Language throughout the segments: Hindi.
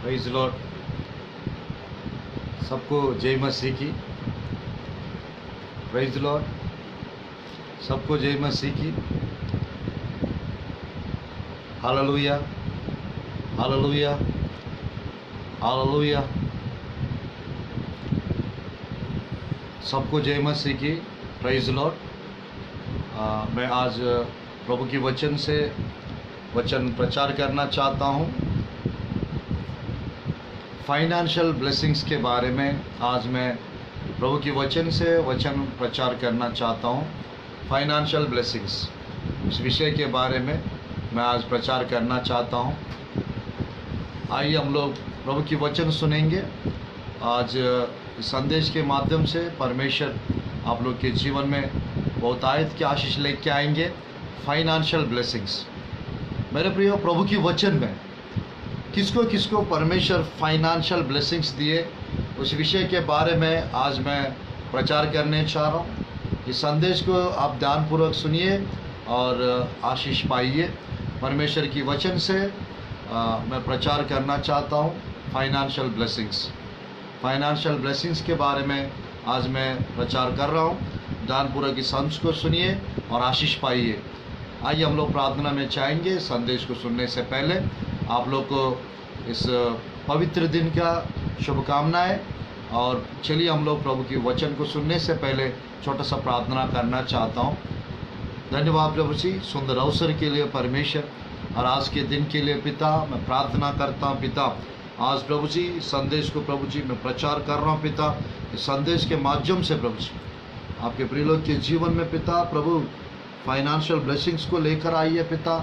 Praise Lord. सबको जय मसीह की। Praise Lord. सबको जय मसीह की। Hallelujah, hallelujah, hallelujah. सबको जय मसीह की। Praise Lord. मैं आज प्रभु की वचन से वचन प्रचार करना चाहता हूँ। फाइनेंशियल ब्लेसिंग्स के बारे में आज मैं प्रभु की वचन से वचन प्रचार करना चाहता हूँ। फाइनेंशियल ब्लेसिंग्स, इस विषय के बारे में मैं आज प्रचार करना चाहता हूँ। आइए हम लोग प्रभु की वचन सुनेंगे। आज इस संदेश के माध्यम से परमेश्वर आप लोग के जीवन में बहुत आयत की आशीष लेके आएंगे। फाइनेंशियल ब्लेसिंग्स, मेरे प्रिय, प्रभु की वचन में किसको किसको परमेश्वर फाइनेंशियल ब्लेसिंग्स दिए, उस विषय के बारे में आज मैं प्रचार करने चाह रहा हूँ। इस संदेश को आप ध्यानपूर्वक सुनिए और आशीष पाइए। परमेश्वर की वचन से मैं प्रचार करना चाहता हूँ फाइनेंशियल ब्लेसिंग्स। फाइनेंशियल ब्लेसिंग्स के बारे में आज मैं प्रचार कर रहा हूँ। ध्यानपूर्वक इस संदेश को सुनिए और आशीष पाइए। आइए हम लोग प्रार्थना में चाहेंगे। संदेश को सुनने से पहले आप लोग को इस पवित्र दिन का शुभकामनाएं। और चलिए हम लोग प्रभु की वचन को सुनने से पहले छोटा सा प्रार्थना करना चाहता हूँ। धन्यवाद प्रभु जी, सुंदर अवसर के लिए परमेश्वर, और आज के दिन के लिए पिता मैं प्रार्थना करता हूँ। पिता, आज प्रभु जी संदेश को प्रभु जी मैं प्रचार कर रहा हूँ। पिता, इस संदेश के माध्यम से प्रभु जी आपके प्रिय लोग के जीवन में पिता प्रभु फाइनेंशियल ब्लेसिंग्स को लेकर आइए। पिता,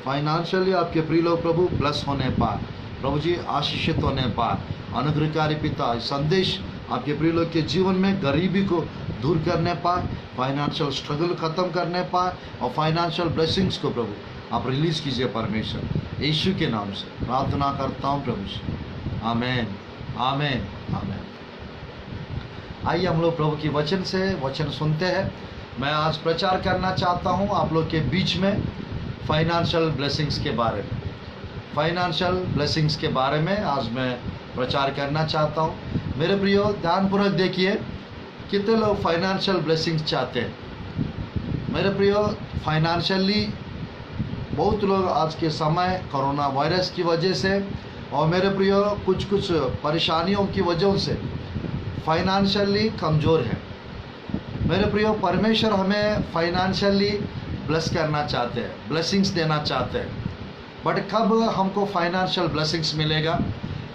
फाइनेंशियली आपके प्रिय लोग प्रभु ब्लेस होने पाए, प्रभु जी आशीषित होने पाए, अनुग्रहकारी पिता संदेश आपके प्रिय लोग के जीवन में गरीबी को दूर करने पाए, फाइनेंशियल स्ट्रगल खत्म करने पाए, और फाइनेंशियल ब्लेसिंग्स को प्रभु आप रिलीज कीजिए। परमेश्वर यीशु के नाम से प्रार्थना करता हूँ प्रभु जी, आमेन, आमेन, आमेन। आइए हम लोग प्रभु की वचन से वचन सुनते हैं। मैं आज प्रचार करना चाहता हूँ आप लोग के बीच में फाइनेंशियल ब्लेसिंग्स के बारे में। फाइनेंशियल ब्लेसिंग्स के बारे में आज मैं प्रचार करना चाहता हूँ। मेरे प्रियो, ध्यानपूर्वक देखिए, कितने लोग फाइनेंशियल ब्लेसिंग्स चाहते हैं। मेरे प्रियो, फाइनेंशियली बहुत लोग आज के समय कोरोना वायरस की वजह से और मेरे प्रियो कुछ परेशानियों की वजह से फाइनेंशियली कमज़ोर है। मेरे प्रियो, परमेश्वर हमें फाइनेंशियली ब्लेस करना चाहते हैं, ब्लेसिंग्स देना चाहते हैं। बट कब हमको फाइनेंशियल ब्लेसिंग्स मिलेगा,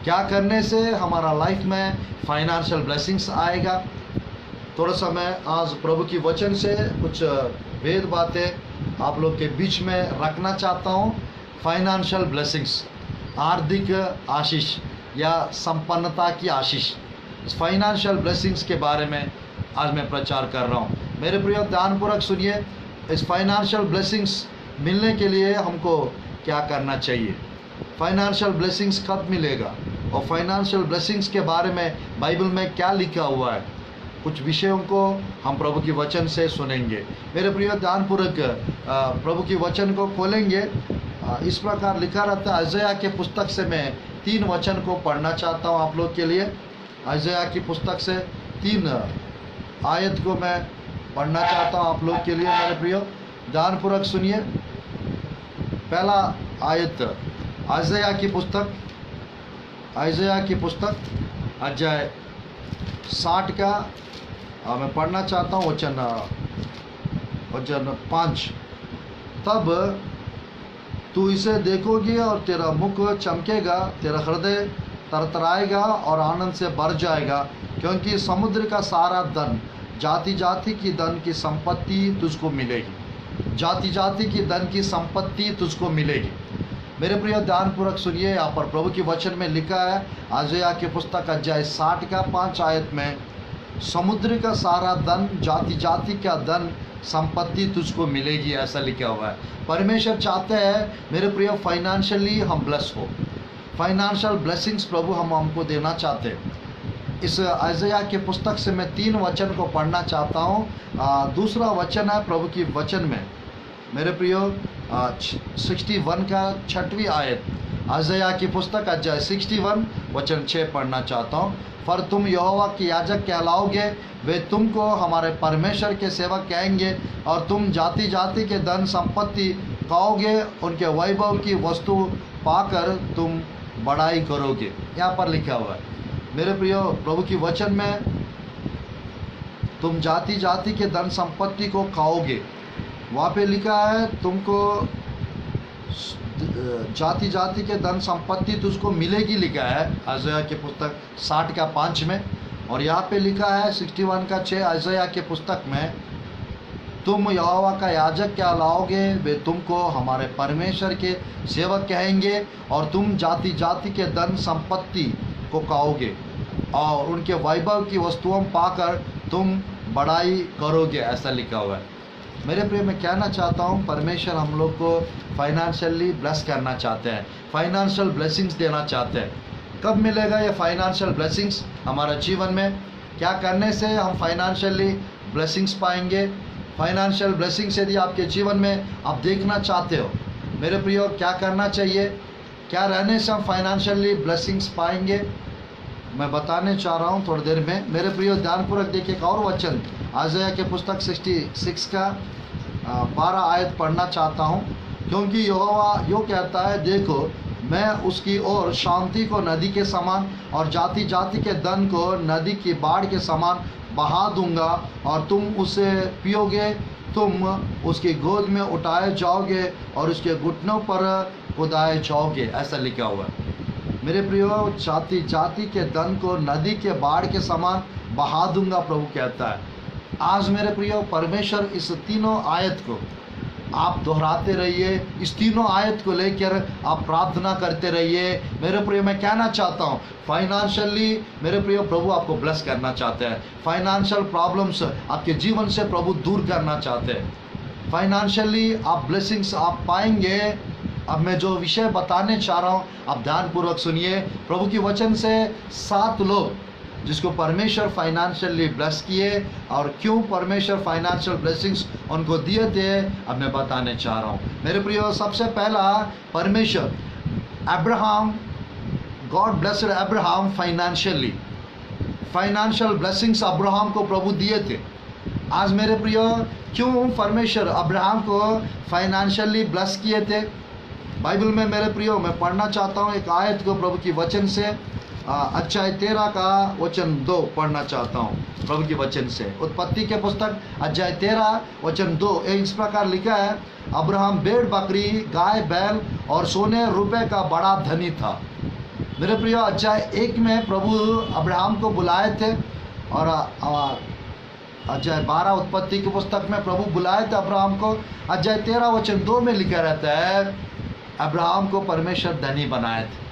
क्या करने से हमारा लाइफ में फाइनेंशियल ब्लेसिंग्स आएगा, थोड़ा सा मैं आज प्रभु की वचन से कुछ वेद बातें आप लोग के बीच में रखना चाहता हूँ। फाइनेंशियल ब्लेसिंग्स, आर्थिक आशीष या संपन्नता की आशीष, इस फाइनेंशियल ब्लेसिंग्स के बारे में आज मैं प्रचार कर रहा हूँ। मेरे प्रिय, ध्यानपूर्वक सुनिए। इस फाइनेंशियल ब्लेसिंग्स मिलने के लिए हमको क्या करना चाहिए, फाइनेंशियल ब्लेसिंग्स कब मिलेगा, और फाइनेंशियल ब्लेसिंग्स के बारे में बाइबल में क्या लिखा हुआ है, कुछ विषयों को हम प्रभु की वचन से सुनेंगे। मेरे प्रिय, ध्यानपूर्वक प्रभु की वचन को खोलेंगे। इस प्रकार लिखा रहता है। यशायाह के पुस्तक से मैं 3 वचन को पढ़ना चाहता हूँ आप लोग के लिए। यशायाह की पुस्तक से 3 आयत को मैं पढ़ना चाहता हूँ आप लोग के लिए। मेरे प्रियो, ध्यानपूर्वक सुनिए। पहला आयत, यशायाह की पुस्तक अध्याय 60 का मैं पढ़ना चाहता हूँ वचन 5। तब तू इसे देखोगी और तेरा मुख चमकेगा, तेरा हृदय तरतराएगा और आनंद से भर जाएगा, क्योंकि समुद्र का सारा धन, जाति जाति की धन की संपत्ति तुझको मिलेगी। जाति जाति की धन की संपत्ति तुझको मिलेगी। मेरे प्रिय, ध्यानपूर्वक सुनिए। यहाँ पर प्रभु की वचन में लिखा है, यशायाह की पुस्तक अध्याय 60 का 5 आयत में, समुद्र का सारा धन, जाति जाति का धन संपत्ति तुझको मिलेगी, ऐसा लिखा हुआ है। परमेश्वर चाहते हैं मेरे प्रिय फाइनेंशियली हम ब्लेस हो। फाइनेंशियल ब्लेसिंग्स प्रभु हमको देना चाहते हैं। इस यशायाह के पुस्तक से मैं 3 वचन को पढ़ना चाहता हूँ। दूसरा वचन है प्रभु की वचन में, मेरे प्रियो 61 का 6वीं आयत, अज़या की पुस्तक अध्याय 61 वचन 6 पढ़ना चाहता हूँ। पर तुम यहोवा के याजक कहलाओगे, वे तुमको हमारे परमेश्वर के सेवक कहेंगे, और तुम जाति जाति के धन संपत्ति पाओगे, उनके वैभव की वस्तु पाकर तुम बड़ाई करोगे। यहाँ पर लिखा हुआ है मेरे प्रियो, प्रभु की वचन में तुम जाति जाति के धन संपत्ति को खाओगे। वहाँ पे लिखा है तुमको जाति जाति के धन संपत्ति तुझको मिलेगी, लिखा है अज़या की पुस्तक 60 का 5 में। और यहाँ पे लिखा है 61 का 6 अज़या के पुस्तक में, तुम यहोवा का याजक क्या लाओगे, वे तुमको हमारे परमेश्वर के सेवक कहेंगे, और तुम जाति जाति के धन संपत्ति को खाओगे, और उनके वैभव की वस्तुओं पाकर तुम बड़ाई करोगे। ऐसा लिखा हुआ है। मेरे प्रिय, मैं कहना चाहता हूँ, परमेश्वर हम लोग को फाइनेंशियली ब्लेस करना चाहते हैं, फाइनेंशियल ब्लेसिंग्स देना चाहते हैं। कब मिलेगा ये फाइनेंशियल ब्लेसिंग्स हमारा जीवन में? क्या करने से हम फाइनेंशियली ब्लेसिंग्स पाएंगे? फाइनेंशियल ब्लेसिंग्स यदि आपके जीवन में आप देखना चाहते हो, मेरे प्रियो, क्या करना चाहिए? क्या रहने से हम फाइनेंशियली ब्लेसिंग्स पाएंगे? मैं बताने चाह रहा हूँ थोड़ी देर में। मेरे प्रियो, ध्यानपूर्वक देखिए एक और वचन अज़या के पुस्तक 66 का 12 आयत पढ़ना चाहता हूँ। क्योंकि यहोवा यो कहता है, देखो मैं उसकी ओर शांति को नदी के समान और जाति जाति के धन को नदी की बाढ़ के समान बहा दूंगा, और तुम उसे पियोगे, तुम उसकी गोद में उठाए जाओगे और उसके घुटनों पर कुदाए जाओगे। ऐसा लिखा हुआ है। मेरे प्रियो, जाति जाति के धन को नदी के बाढ़ के समान बहा दूंगा, प्रभु कहता है। आज मेरे प्रियो, परमेश्वर इस तीनों आयत को आप दोहराते रहिए, इस तीनों आयत को लेकर आप प्रार्थना करते रहिए। मेरे प्रियो, मैं कहना चाहता हूँ, फाइनेंशियली मेरे प्रियो, प्रभु आपको ब्लेस करना चाहते हैं। फाइनेंशियल प्रॉब्लम्स आपके जीवन से प्रभु दूर करना चाहते हैं। फाइनेंशियली आप ब्लेसिंग्स आप पाएंगे। अब मैं जो विषय बताने चाह रहा हूँ, आप ध्यानपूर्वक सुनिए। प्रभु की वचन से 7 लोग जिसको परमेश्वर फाइनेंशियली ब्लेस किए, और क्यों परमेश्वर फाइनेंशियल ब्लेसिंग्स उनको दिए थे, अब मैं बताने चाह रहा हूँ। मेरे प्रियो, सबसे पहला परमेश्वर Abraham, God blessed Abraham financially. Financial blessings Abraham को प्रभु दिए थे। आज मेरे प्रियो, क्यों परमेश्वर अब्राहम को फाइनेंशियली ब्लेस किए थे? बाइबल में मेरे प्रियो, मैं पढ़ना चाहता हूँ एक आयत को प्रभु की वचन से, अध्याय 13 का वचन 2 पढ़ना चाहता हूँ प्रभु की वचन से। उत्पत्ति के पुस्तक अध्याय 13 वचन 2 इस प्रकार लिखा है, अब्राहम भेड़ बकरी गाय बैल और सोने रुपए का बड़ा धनी था। मेरे प्रियो, अध्याय 1 में प्रभु अब्राहम को बुलाए थे, और अध्याय 12 उत्पत्ति की पुस्तक में प्रभु बुलाए थे अब्राहम को। अध्याय 13 वचन 2 में लिखा रहता है, अब्राहम को परमेश्वर धनी बनाए थे।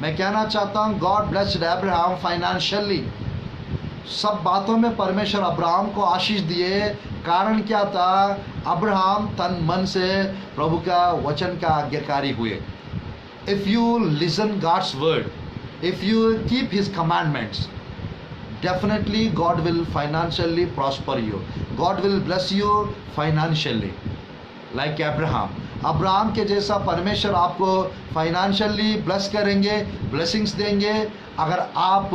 मैं कहना चाहता हूँ, गॉड ब्लेस्ड अब्राहम फाइनेंशियली। सब बातों में परमेश्वर अब्राहम को आशीष दिए। कारण क्या था? अब्राहम तन मन से प्रभु का वचन का आज्ञाकारी हुए। If you listen God's word, if you keep his commandments, definitely God will financially prosper you. God will bless you financially like Abraham. Abraham के जैसा परमेश्वर आपको फाइनेंशियली ब्लेस करेंगे, ब्लेसिंग्स देंगे, अगर आप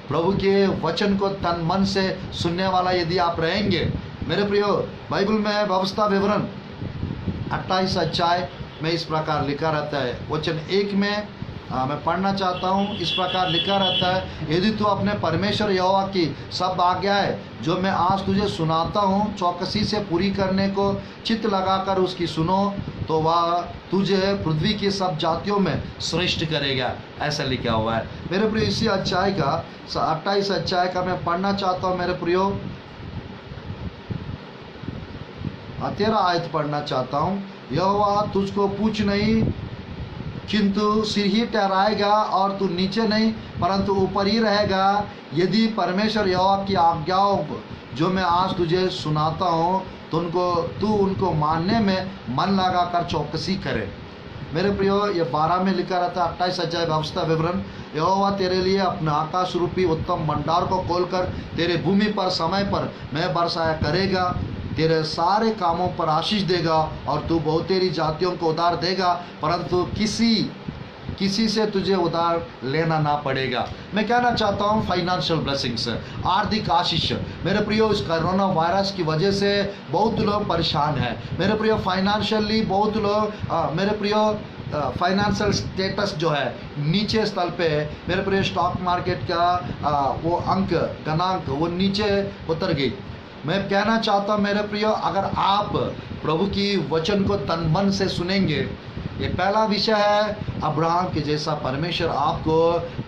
प्रभु के वचन को तन मन से सुनने वाला यदि आप रहेंगे। मेरे प्रियो, बाइबल में व्यवस्था विवरण 28 अध्याय में इस प्रकार लिखा रहता है। वचन 1 में मैं पढ़ना चाहता हूँ। इस प्रकार लिखा रहता है, यदि तू अपने परमेश्वर यहोवा की सब आज्ञाएं जो मैं आज तुझे सुनाता हूँ चौकसी से पूरी करने को चित्त लगाकर उसकी सुनो, तो वह तुझे पृथ्वी की सब जातियों में श्रेष्ठ करेगा। ऐसा लिखा हुआ है। मेरे प्रियो, इसी अध्याय का 28 अध्याय का मैं पढ़ना चाहता हूँ। मेरे प्रियो, 13 आयत पढ़ना चाहता हूँ। यहोवा तुझको पूछ नहीं किंतु सिर ही ठहराएगा, और तू नीचे नहीं परंतु ऊपर ही रहेगा, यदि परमेश्वर यहोवा की आज्ञाओं को जो मैं आज तुझे सुनाता हूँ तो तू उनको मानने में मन लगाकर चौकसी करे। मेरे प्रियो, ये 12 में लिखा रहता है 28 अध्याय व्यवस्था विवरण, यहोवा तेरे लिए अपने आकाश रूपी उत्तम भंडार को खोलकर तेरे भूमि पर समय पर मैं बरसाया करेगा, तेरे सारे कामों पर आशीष देगा, और तू बहुतेरी जातियों को उधार देगा, परंतु किसी किसी से तुझे उधार लेना ना पड़ेगा। मैं कहना चाहता हूँ फाइनेंशियल ब्लेसिंग्स, आर्थिक आशीष। मेरे प्रियो, इस कोरोना वायरस की वजह से बहुत लोग परेशान हैं। मेरे प्रियो, फाइनेंशियली बहुत लोग मेरे प्रियो फाइनेंशियल स्टेटस जो है नीचे स्तर पे है। मेरे प्रिय, स्टॉक मार्केट का वो गणांक वो नीचे उतर गई। मैं कहना चाहता हूँ मेरे प्रियो, अगर आप प्रभु की वचन को तन मन से सुनेंगे, ये पहला विषय है, अब्राहम के जैसा परमेश्वर आपको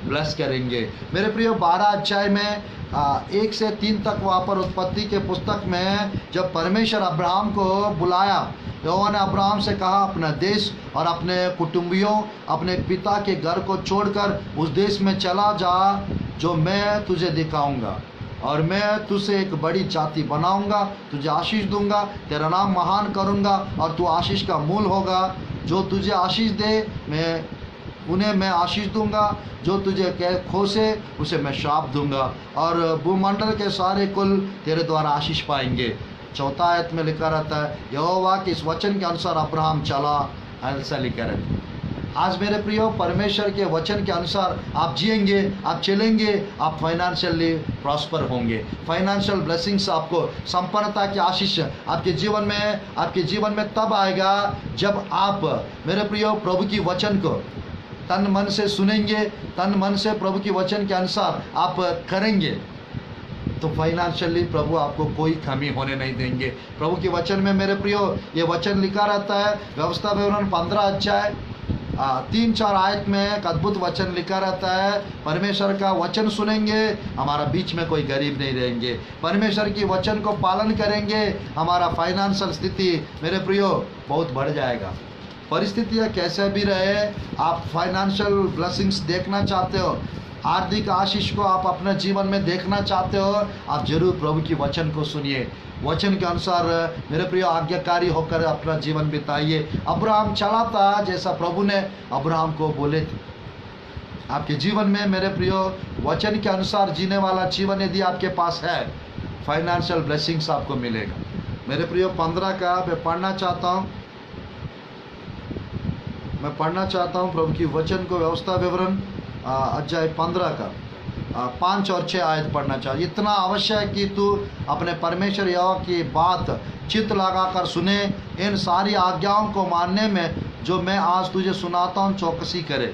ब्लेस करेंगे। मेरे प्रियो, 12 अध्याय में 1 से 3 तक वहाँ पर उत्पत्ति के पुस्तक में जब परमेश्वर अब्राहम को बुलाया, यहोवा ने अब्राहम से कहा, अपना देश और अपने कुटुंबियों, अपने पिता के घर को छोड़कर उस देश में चला जा जो मैं तुझे दिखाऊंगा, और मैं तुझे एक बड़ी जाति बनाऊंगा, तुझे आशीष दूंगा, तेरा नाम महान करूंगा और तू आशीष का मूल होगा। जो तुझे आशीष दे उन्हें मैं आशीष दूंगा, जो तुझे खोसे उसे मैं श्राप दूंगा, और भूमंडल के सारे कुल तेरे द्वारा आशीष पाएंगे। 4 आयत में लिखा रहता है, यहोवा के इस वचन के अनुसार अब्राहम चला, ऐसा लिखा रहता है। आज मेरे प्रियो, परमेश्वर के वचन के अनुसार आप जिएंगे, आप चलेंगे, आप फाइनेंशियली प्रॉस्पर होंगे। फाइनेंशियल ब्लेसिंग्स, आपको संपन्नता की आशीष आपके जीवन में तब आएगा जब आप मेरे प्रियो प्रभु की वचन को तन मन से सुनेंगे, तन मन से प्रभु की वचन के अनुसार आप करेंगे, तो फाइनेंशियली प्रभु आपको कोई कमी होने नहीं देंगे। प्रभु के वचन में मेरे प्रियो ये वचन लिखा रहता है, व्यवस्था विवरण 15 अध्याय 3-4 आयत में एक अद्भुत वचन लिखा रहता है, परमेश्वर का वचन सुनेंगे, हमारा बीच में कोई गरीब नहीं रहेंगे। परमेश्वर की वचन को पालन करेंगे, हमारा फाइनेंशियल स्थिति मेरे प्रियो बहुत बढ़ जाएगा। परिस्थितियाँ कैसे भी रहे, आप फाइनेंशियल ब्लेसिंग्स देखना चाहते हो, आर्थिक आशीष को आप अपने जीवन में देखना चाहते हो, आप जरूर प्रभु की वचन को सुनिए, वचन के अनुसार मेरे प्रिय आज्ञाकारी होकर अपना जीवन बिताइए। अब्राहम चला था जैसा प्रभु ने अब्राहम को बोले थे। आपके जीवन में मेरे प्रियो वचन के अनुसार जीने वाला जीवन यदि आपके पास है, फाइनेंशियल ब्लेसिंग्स आपको मिलेगा। मेरे प्रियो 15 का मैं पढ़ना चाहता हूँ प्रभु की वचन को, व्यवस्था विवरण अध्याय 15 का 5 और 6 आयत पढ़ना चाहिए। इतना अवश्य है कि तू अपने परमेश्वर यहोवा की बात चित्त लगाकर सुने, इन सारी आज्ञाओं को मानने में जो मैं आज तुझे सुनाता हूँ चौकसी करे,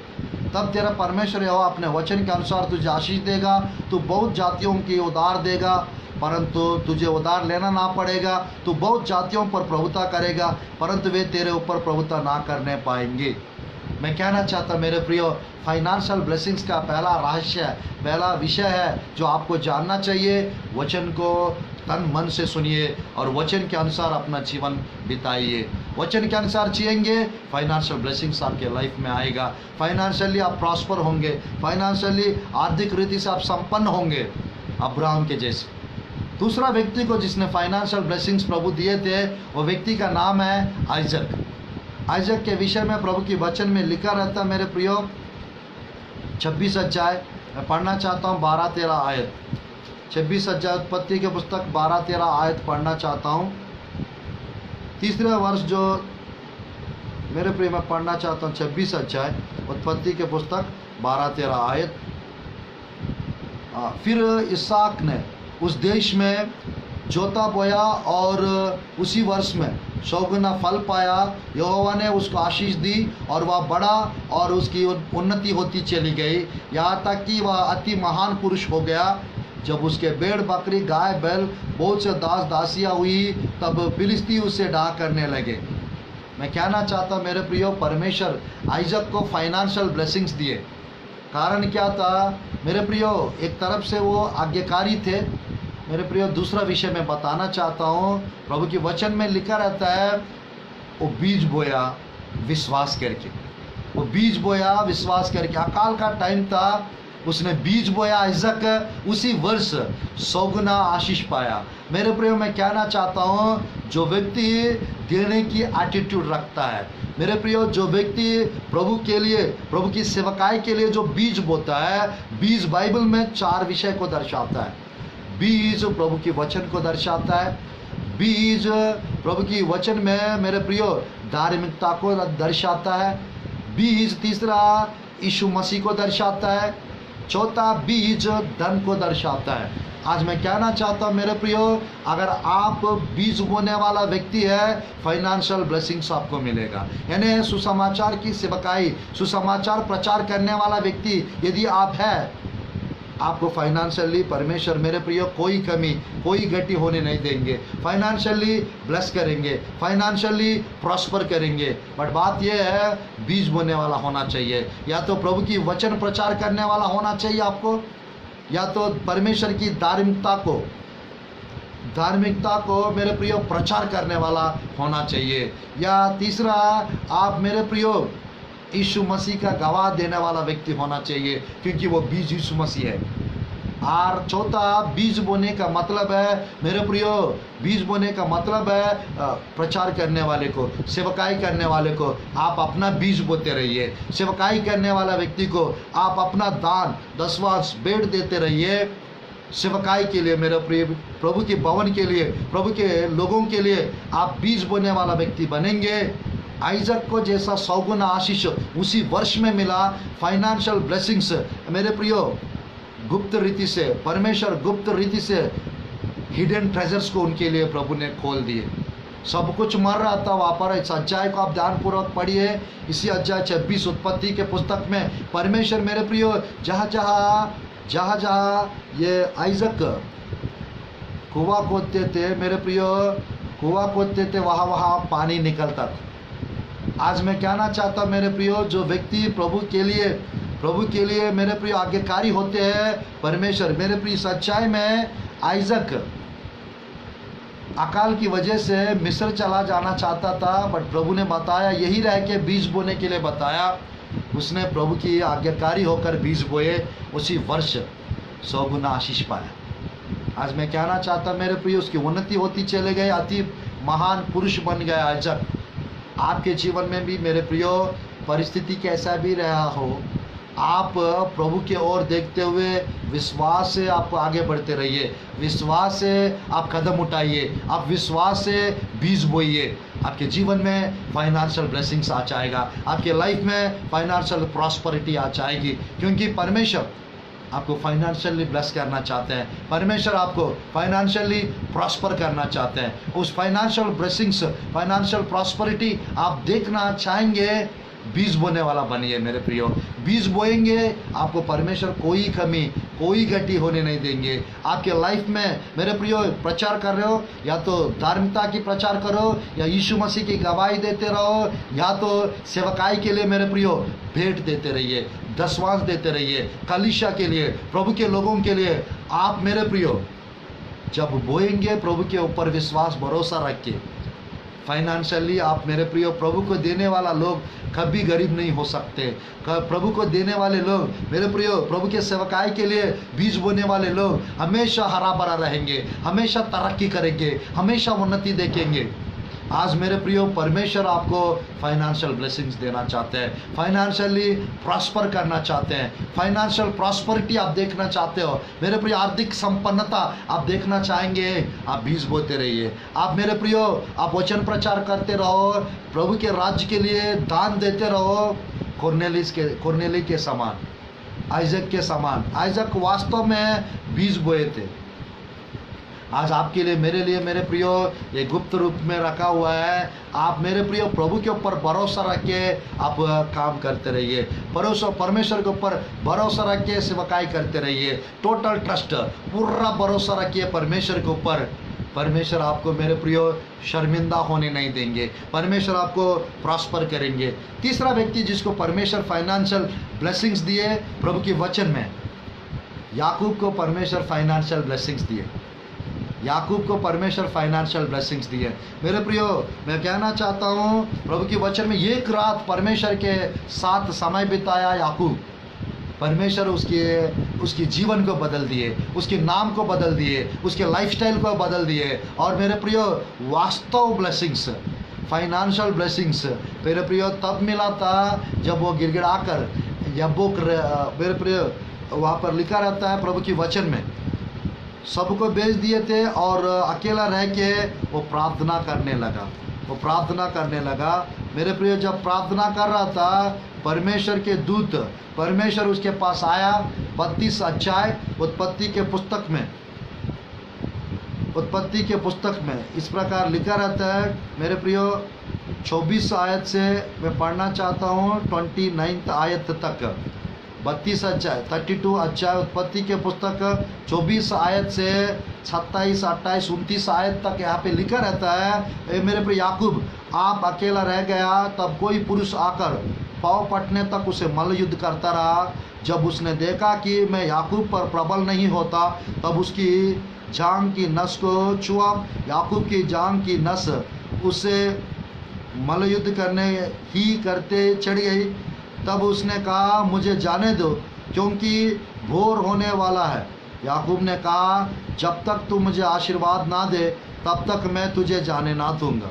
तब तेरा परमेश्वर यहोवा अपने वचन के अनुसार तुझे आशीष देगा। तू बहुत जातियों की उधार देगा, परंतु तुझे उधार लेना ना पड़ेगा। तू बहुत जातियों पर प्रभुता करेगा, परंतु वे तेरे ऊपर प्रभुता ना करने पाएंगे। मैं कहना चाहता मेरे प्रियो, फाइनेंशियल ब्लेसिंग्स का पहला विषय है जो आपको जानना चाहिए, वचन को तन मन से सुनिए और वचन के अनुसार अपना जीवन बिताइए। वचन के अनुसार जिएंगे, फाइनेंशियल ब्लेसिंग्स आपके लाइफ में आएगा। फाइनेंशियली आप प्रॉस्पर होंगे, फाइनेंशियली आर्थिक रीति से आप संपन्न होंगे, अब्राहम के जैसे। दूसरा व्यक्ति को जिसने फाइनेंशियल ब्लेसिंग्स प्रभु दिए थे, वो व्यक्ति का नाम है आइजक के विषय में प्रभु की वचन में लिखा रहता। मेरे प्रियो 26 अध्याय मैं पढ़ना चाहता हूँ, 12-13 आयत। 26 अध्याय उत्पत्ति के पुस्तक 12-13 आयत पढ़ना चाहता हूँ। तीसरे वर्ष जो मेरे प्रिय मैं पढ़ना चाहता हूँ, 26 अध्याय उत्पत्ति के पुस्तक 12-13 आयत। फिर इसहाक ने उस देश में जोता बोया और उसी वर्ष में 100 गुना फल पाया। यहोवा ने उसको आशीष दी और वह बड़ा और उसकी उन्नति होती चली गई, यहाँ तक कि वह अति महान पुरुष हो गया। जब उसके भेड़ बकरी गाय बैल बहुत से दास दासियाँ हुई, तब फिलिस्ती उसे डाह करने लगे। मैं कहना चाहता मेरे प्रियो, परमेश्वर आइजक को फाइनेंशियल ब्लेसिंग्स दिए। कारण क्या था मेरे प्रियो? एक तरफ से वो आज्ञाकारी थे। मेरे प्रियो दूसरा विषय मैं बताना चाहता हूँ, प्रभु की वचन में लिखा रहता है, वो बीज बोया विश्वास करके, वो बीज बोया विश्वास करके। अकाल का टाइम था, उसने बीज बोया आइजक, उसी वर्ष 100 गुना आशीष पाया। मेरे प्रियो मैं कहना चाहता हूँ, जो व्यक्ति देने की एटीट्यूड रखता है, मेरे प्रियो जो व्यक्ति प्रभु के लिए, प्रभु की सेवकाई के लिए जो बीज बोता है, बीज बाइबल में 4 विषय को दर्शाता है। बीज प्रभु की वचन को दर्शाता है, बीज प्रभु की वचन में मेरे प्रियो धार्मिकता को दर्शाता है, बीज तीसरा यीशु मसीह को दर्शाता है, चौथा बीज धन को दर्शाता है। आज मैं कहना चाहता हूँ मेरे प्रियो, अगर आप बीज बोने वाला व्यक्ति है, फाइनेंशियल ब्लेसिंग्स आपको मिलेगा। यानी सुसमाचार की सेवकाई, सुसमाचार प्रचार करने वाला व्यक्ति यदि आप है, आपको फाइनेंशियली परमेश्वर मेरे प्रियो कोई कमी कोई घटी होने नहीं देंगे, फाइनेंशियली ब्लेस करेंगे, फाइनेंशियली प्रॉस्पर करेंगे। बट बात यह है, बीज बोने वाला होना चाहिए, या तो प्रभु की वचन प्रचार करने वाला होना चाहिए आपको, या तो परमेश्वर की धार्मिकता को मेरे प्रियो प्रचार करने वाला होना चाहिए, या तीसरा आप मेरे प्रियो यीशु मसीह का गवाह देने वाला व्यक्ति होना चाहिए, क्योंकि वो बीज यीशु मसीह है। और चौथा बीज बोने का मतलब है मेरे प्रियो, बीज बोने का मतलब है प्रचार करने वाले को, सेवकाई करने वाले को आप अपना बीज बोते रहिए। सेवकाई करने वाला व्यक्ति को आप अपना दान दसवांश भेंट देते रहिए, सेवकाई के लिए मेरे प्रिय, प्रभु के भवन के लिए, प्रभु के लोगों के लिए आप बीज बोने वाला व्यक्ति बनेंगे। आइजक को जैसा 100 गुना आशीष उसी वर्ष में मिला, फाइनेंशियल ब्लेसिंग्स मेरे प्रियो गुप्त रीति से, परमेश्वर गुप्त रीति से हिडन ट्रेजर्स को उनके लिए प्रभु ने खोल दिए। सब कुछ मर रहा था वहाँ पर। इस अध्याय को आप ध्यानपूर्वक पढ़िए, इसी अध्याय 26 उत्पत्ति के पुस्तक में परमेश्वर मेरे प्रियो जहाँ जहाँ ये आइजक कुआं खोदते थे मेरे प्रियो, कुआं खोदते थे वहाँ पानी निकलता था। आज मैं कहना चाहता हूँ मेरे प्रियो, जो व्यक्ति प्रभु के लिए मेरे प्रियो आज्ञाकारी होते हैं, परमेश्वर मेरे प्रिय सच्चाई में आइजक अकाल की वजह से मिस्र चला जाना चाहता था, बट प्रभु ने बताया, यही रह के बीज बोने के लिए बताया। उसने प्रभु की आज्ञाकारी होकर बीज बोए, उसी वर्ष 100 गुना आशीष पाया। आज मैं कहना चाहता मेरे प्रिय, उसकी उन्नति होती चले गए, अति महान पुरुष बन गया आइजक। आपके जीवन में भी मेरे प्रियो परिस्थिति कैसा भी रहा हो, आप प्रभु के ओर देखते हुए विश्वास से आप आगे बढ़ते रहिए, विश्वास से आप कदम उठाइए, आप विश्वास से बीज बोइए। आपके जीवन में फाइनेंशियल ब्लेसिंग्स आ जाएगा, आपके लाइफ में फाइनेंशियल प्रॉस्पेरिटी आ जाएगी, क्योंकि परमेश्वर आपको फाइनेंशियली ब्लेस करना चाहते हैं, परमेश्वर आपको फाइनेंशियली प्रॉस्पर करना चाहते हैं। उस फाइनेंशियल ब्लेसिंग्स, फाइनेंशियल प्रॉस्पेरिटी आप देखना चाहेंगे, बीज बोने वाला बनिए मेरे प्रियो। बीज बोएंगे, आपको परमेश्वर कोई कमी कोई घटी होने नहीं देंगे। आपके लाइफ में मेरे प्रियो प्रचार कर रहे हो, या तो धार्मिकता की प्रचार करो, या यीशु मसीह की गवाही देते रहो, या तो सेवकाई के लिए मेरे प्रियो भेंट देते रहिए, दसवांश देते रहिए, कलीसिया के लिए, प्रभु के लोगों के लिए। आप मेरे प्रियो जब बोएंगे, प्रभु के ऊपर विश्वास भरोसा रख के फाइनेंशियली आप मेरे प्रियो, प्रभु को देने वाला लोग कभी गरीब नहीं हो सकते। प्रभु को देने वाले लोग मेरे प्रियो, प्रभु के सेवकाई के लिए बीज बोने वाले लोग हमेशा हरा भरा रहेंगे, हमेशा तरक्की करेंगे, हमेशा उन्नति देखेंगे। आज मेरे प्रियो परमेश्वर आपको फाइनेंशियल ब्लेसिंग्स देना चाहते हैं, फाइनेंशियली प्रॉस्पर करना चाहते हैं, फाइनेंशियल प्रॉस्पेरिटी आप देखना चाहते हो मेरे प्रियो, आर्थिक संपन्नता आप देखना चाहेंगे, आप बीज बोते रहिए। आप मेरे प्रियो आप वचन प्रचार करते रहो, प्रभु के राज्य के लिए दान देते रहो, कुरनेली के समान, आइजक के समान। आइजक वास्तव में बीज बोए थे। आज आपके लिए मेरे लिए मेरे प्रियो ये गुप्त रूप में रखा हुआ है। आप मेरे प्रियो प्रभु के ऊपर भरोसा रख के आप काम करते रहिए, परमेश्वर के ऊपर भरोसा रख के सेवकाई करते रहिए। टोटल ट्रस्ट, पूरा भरोसा रखिए परमेश्वर के ऊपर। परमेश्वर आपको मेरे प्रियो शर्मिंदा होने नहीं देंगे, परमेश्वर आपको प्रॉस्पर करेंगे। तीसरा व्यक्ति जिसको परमेश्वर फाइनेंशियल ब्लेसिंग्स दिए प्रभु के वचन में, याकूब को परमेश्वर फाइनेंशियल ब्लेसिंग्स दिए, याकूब को परमेश्वर फाइनेंशियल ब्लेसिंग्स दिए। मेरे प्रियो मैं कहना चाहता हूँ, प्रभु के वचन में एक रात परमेश्वर के साथ समय बिताया याकूब, परमेश्वर उसके जीवन को बदल दिए, उसके नाम को बदल दिए, उसके लाइफस्टाइल को बदल दिए। और मेरे प्रियो वास्तव ब्लेसिंग्स, फाइनेंशियल ब्लेसिंग्स मेरे प्रियो तब मिला था जब वो गिड़गिड़ा कर यब्बोक, मेरे प्रियो वहाँ पर लिखा रहता है प्रभु के वचन में, सबको बेच दिए थे और अकेला रह के वो प्रार्थना करने लगा। वो प्रार्थना करने लगा। मेरे प्रिय, जब प्रार्थना कर रहा था, परमेश्वर के दूत, परमेश्वर उसके पास आया। 32 अध्याय उत्पत्ति के पुस्तक में इस प्रकार लिखा रहता है। मेरे प्रियो, 24 आयत से मैं पढ़ना चाहता हूँ 29 आयत तक। 32 अध्याय 32 अध्याय उत्पत्ति के पुस्तक 24 आयत से 27, 28, 29 आयत तक यहाँ पे लिखा रहता है। मेरे प्रिय याकूब आप अकेला रह गया, तब कोई पुरुष आकर पाँव पटने तक उसे मल्ल युद्ध करता रहा। जब उसने देखा कि मैं याकूब पर प्रबल नहीं होता, तब उसकी जांग की नस को छुआ। याकूब की जांग की नस उससे मल्ल युद्ध करते चढ़ गई। तब उसने कहा, मुझे जाने दो, क्योंकि भोर होने वाला है। याकूब ने कहा, जब तक तू मुझे आशीर्वाद ना दे, तब तक मैं तुझे जाने ना दूंगा।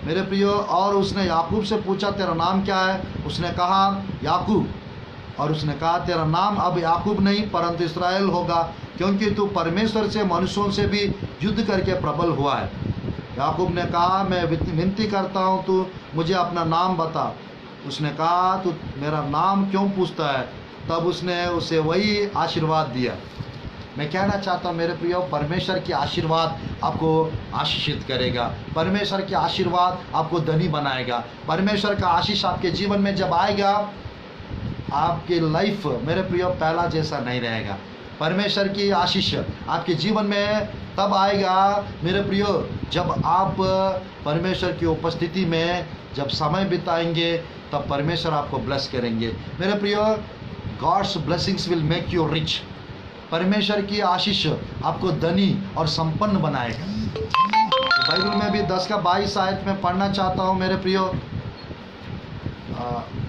मेरे प्रियो, और उसने याकूब से पूछा, तेरा नाम क्या है? उसने कहा, याकूब। और उसने कहा, तेरा नाम अब याकूब नहीं परंतु इस्राएल होगा, क्योंकि तू परमेश्वर से मनुष्यों से भी युद्ध करके प्रबल हुआ है। याकूब ने कहा, मैं विनती करता हूँ, तू मुझे अपना नाम बता। उसने कहा, तू मेरा नाम क्यों पूछता है? तब उसने उसे वही आशीर्वाद दिया। मैं कहना चाहता हूँ मेरे प्रियो, परमेश्वर की आशीर्वाद आपको आशीषित करेगा। परमेश्वर की आशीर्वाद आपको धनी बनाएगा। परमेश्वर का आशीष आपके जीवन में जब आएगा, आपकी लाइफ मेरे प्रियो पहला जैसा नहीं रहेगा। परमेश्वर की आशीष आपके जीवन में तब आएगा मेरे प्रियो, जब आप परमेश्वर की उपस्थिति में जब समय बिताएंगे, तब परमेश्वर आपको ब्लेस करेंगे। मेरे प्रियो, God's blessings will make you rich. परमेश्वर की आशीष आपको धनी और संपन्न बनाएगा। बाइबल में भी 10 का 22 आयत में पढ़ना चाहता हूँ मेरे प्रियो।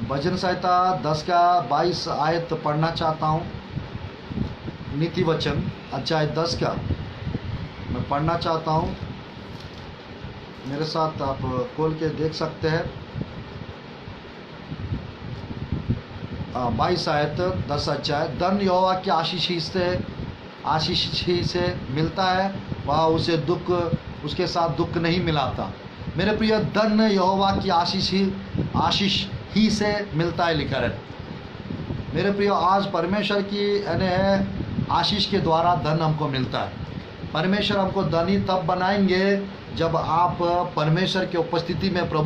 भजन संहिता 10 का 22 आयत पढ़ना चाहता हूँ। नीति वचन अध्याय 10 का मैं पढ़ना चाहता हूँ। मेरे साथ आप खोल के देख सकते हैं। 22 आयत 10 अध्याय। धन यहोवा की आशीष ही से मिलता है, वह उसे उसके साथ दुख नहीं मिलाता। मेरे प्रिय, धन यहोवा की आशीष ही से मिलता है लिखा है। मेरे प्रिय, आज परमेश्वर की आशीष के द्वारा धन हमको मिलता है। परमेश्वर हमको धनी तब बनाएंगे जब आप परमेश्वर की उपस्थिति में प्रभु